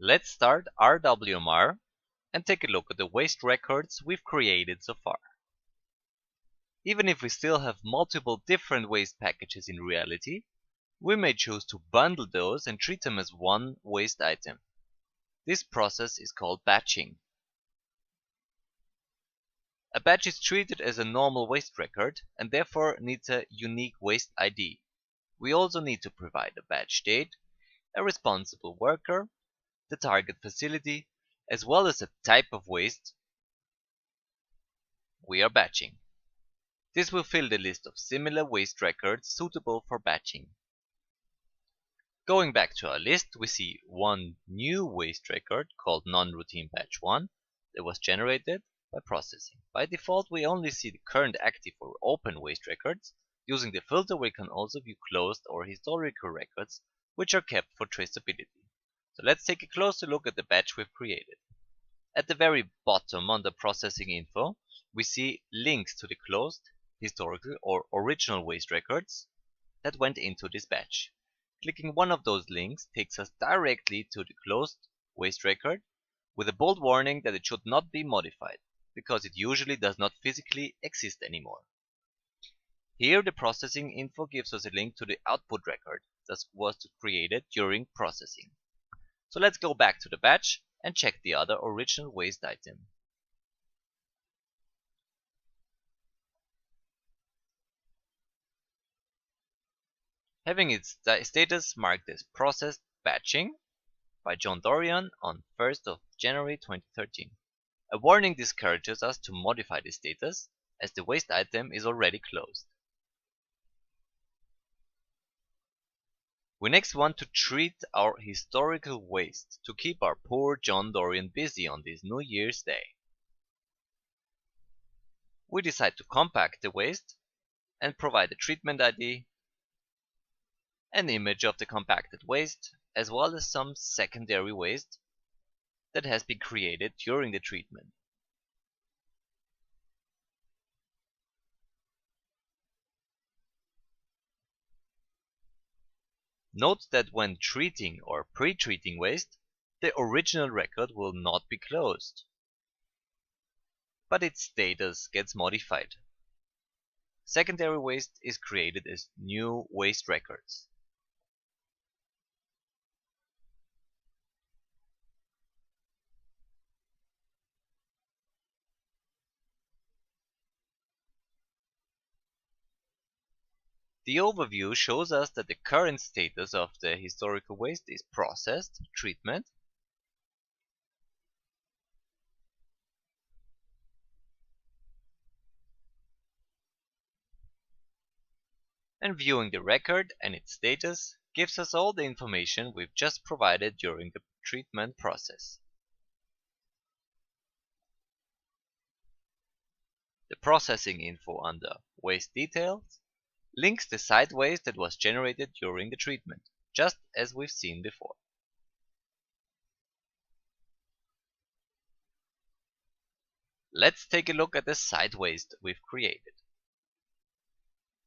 Let's start RWMR and take a look at the waste records we've created so far. Even if we still have multiple different waste packages in reality, we may choose to bundle those and treat them as one waste item. This process is called batching. A batch is treated as a normal waste record and therefore needs a unique waste ID. We also need to provide a batch date, a responsible worker, the target facility, as well as a type of waste we are batching. This will fill the list of similar waste records suitable for batching. Going back to our list, we see one new waste record called non-routine batch 1 that was generated by processing. By default, we only see the current active or open waste records. Using the filter, we can also view closed or historical records, which are kept for traceability. So let's take a closer look at the batch we've created. At the very bottom on the processing info, we see links to the closed, historical or original waste records that went into this batch. Clicking one of those links takes us directly to the closed waste record with a bold warning that it should not be modified, because it usually does not physically exist anymore. Here the processing info gives us a link to the output record that was created during processing. So let's go back to the batch and check the other original waste item. Having its status marked as processed batching by John Dorian on 1st of January 2013. A warning discourages us to modify the status as the waste item is already closed. We next want to treat our historical waste to keep our poor John Dorian busy on this New Year's Day. We decide to compact the waste and provide a treatment ID, an image of the compacted waste, as well as some secondary waste that has been created during the treatment. Note that when treating or pre-treating waste, the original record will not be closed, but its status gets modified. Secondary waste is created as new waste records. The overview shows us that the current status of the historical waste is processed, treatment, and viewing the record and its status gives us all the information we've just provided during the treatment process. The processing info under Waste Details links the site waste that was generated during the treatment, just as we've seen before. Let's take a look at the site waste we've created.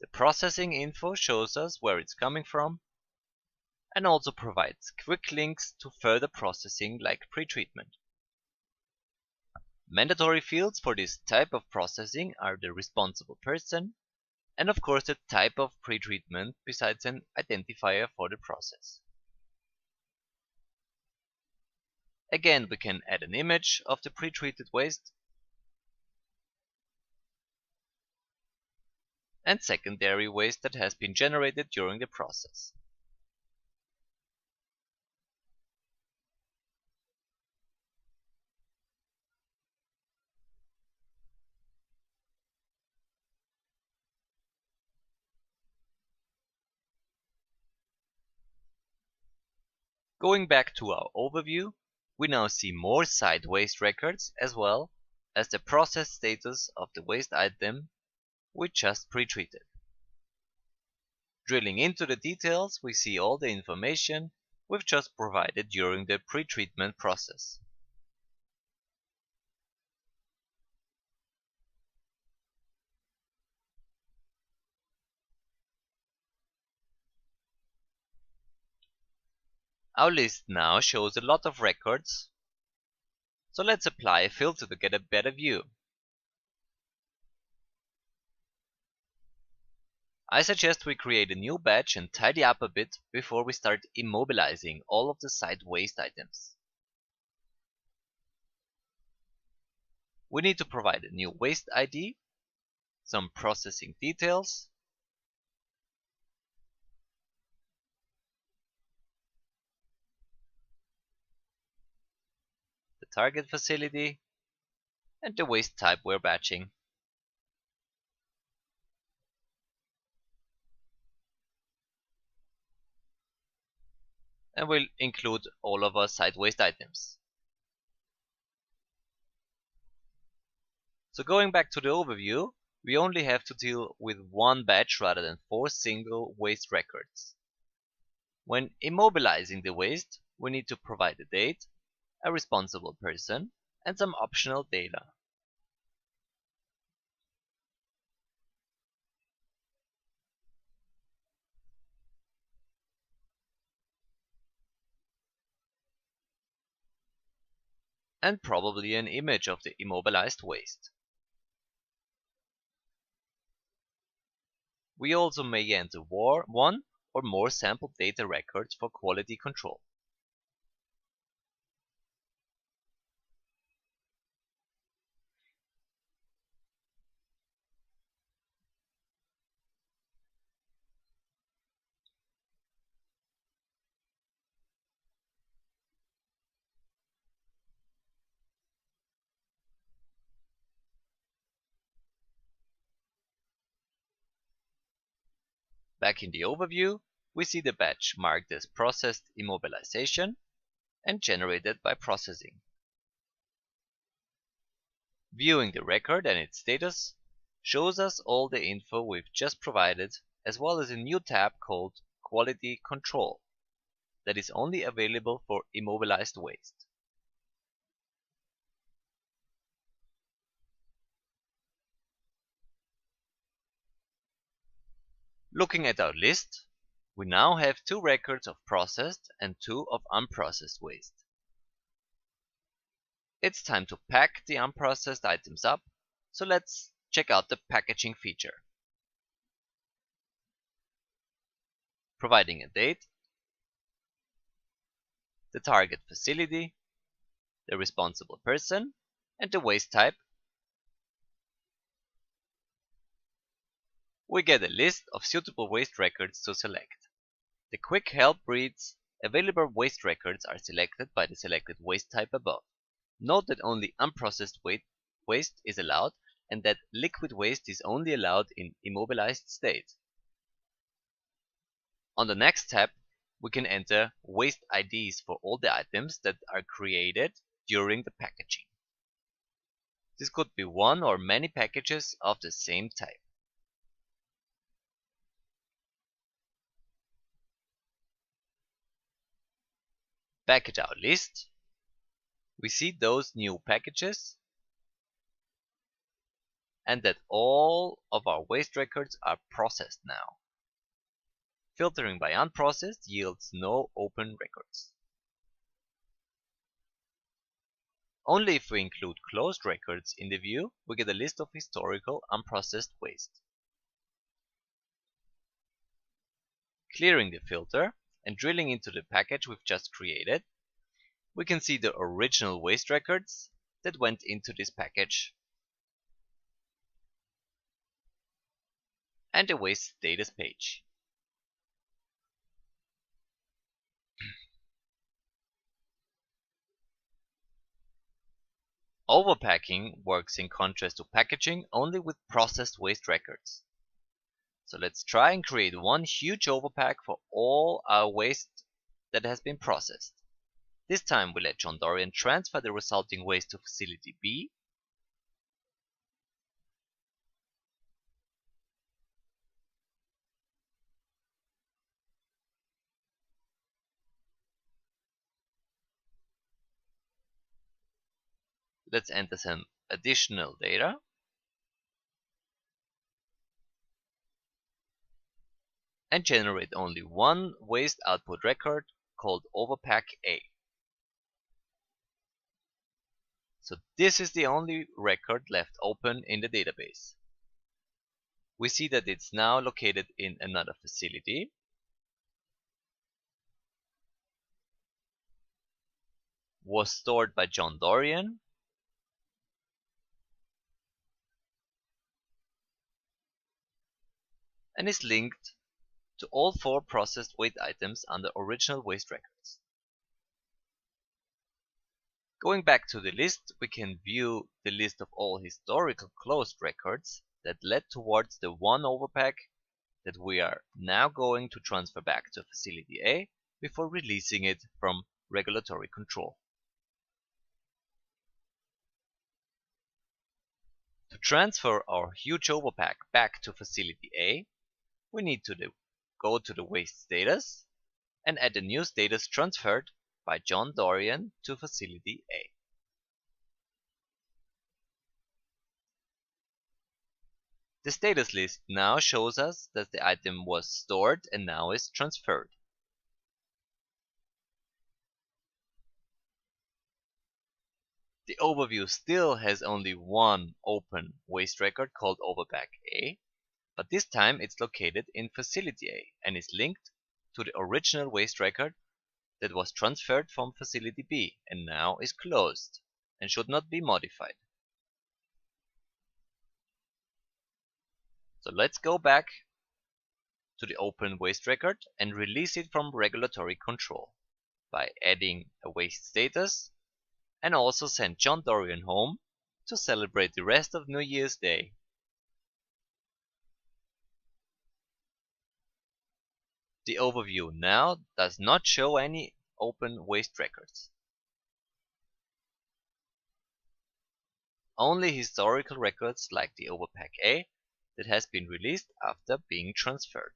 The processing info shows us where it's coming from and also provides quick links to further processing like pretreatment. Mandatory fields for this type of processing are the responsible person and of course the type of pretreatment besides an identifier for the process. Again, we can add an image of the pretreated waste and secondary waste that has been generated during the process. Going back to our overview, we now see more site waste records as well as the process status of the waste item we just pre-treated. Drilling into the details, we see all the information we've just provided during the pre-treatment process. Our list now shows a lot of records, so let's apply a filter to get a better view. I suggest we create a new batch and tidy up a bit before we start immobilizing all of the site waste items. We need to provide a new waste ID, some processing details, the target facility, and the waste type we're batching. And we'll include all of our site waste items. So going back to the overview, we only have to deal with one batch rather than 4 single waste records. When immobilizing the waste, we need to provide a date, a responsible person, and some optional data. And probably an image of the immobilized waste. We also may enter one or more sample data records for quality control. Back in the overview, we see the batch marked as processed immobilization and generated by processing. Viewing the record and its status shows us all the info we've just provided, as well as a new tab called Quality Control that is only available for immobilized waste. Looking at our list, we now have 2 records of processed and 2 of unprocessed waste. It's time to pack the unprocessed items up, so let's check out the packaging feature. Providing a date, the target facility, the responsible person, and the waste type, we get a list of suitable waste records to select. The quick help reads, available waste records are selected by the selected waste type above. Note that only unprocessed waste is allowed and that liquid waste is only allowed in immobilized state. On the next tab, we can enter waste IDs for all the items that are created during the packaging. This could be one or many packages of the same type. Back at our list, we see those new packages and that all of our waste records are processed now. Filtering by unprocessed yields no open records. Only if we include closed records in the view, we get a list of historical unprocessed waste. Clearing the filter and drilling into the package we've just created, we can see the original waste records that went into this package and the waste status page. Overpacking works in contrast to packaging only with processed waste records. So let's try and create one huge overpack for all our waste that has been processed. This time we let John Dorian transfer the resulting waste to facility B. Let's enter some additional data. And generate only one waste output record called Overpack A. So this is the only record left open in the database. We see that it's now located in another facility. Was stored by John Dorian. And is linked to all 4 processed weight items under original waste records. Going back to the list, we can view the list of all historical closed records that led towards the one overpack that we are now going to transfer back to Facility A before releasing it from regulatory control. To transfer our huge overpack back to Facility A, we need to go to the waste status and add the new status transferred by John Dorian to Facility A. The status list now shows us that the item was stored and now is transferred. The overview still has only one open waste record called Overpack A, but this time it's located in Facility A and is linked to the original waste record that was transferred from Facility B and now is closed and should not be modified. So let's go back to the open waste record and release it from regulatory control by adding a waste status and also send John Dorian home to celebrate the rest of New Year's Day. The overview now does not show any open waste records. Only historical records like the Overpack A that has been released after being transferred.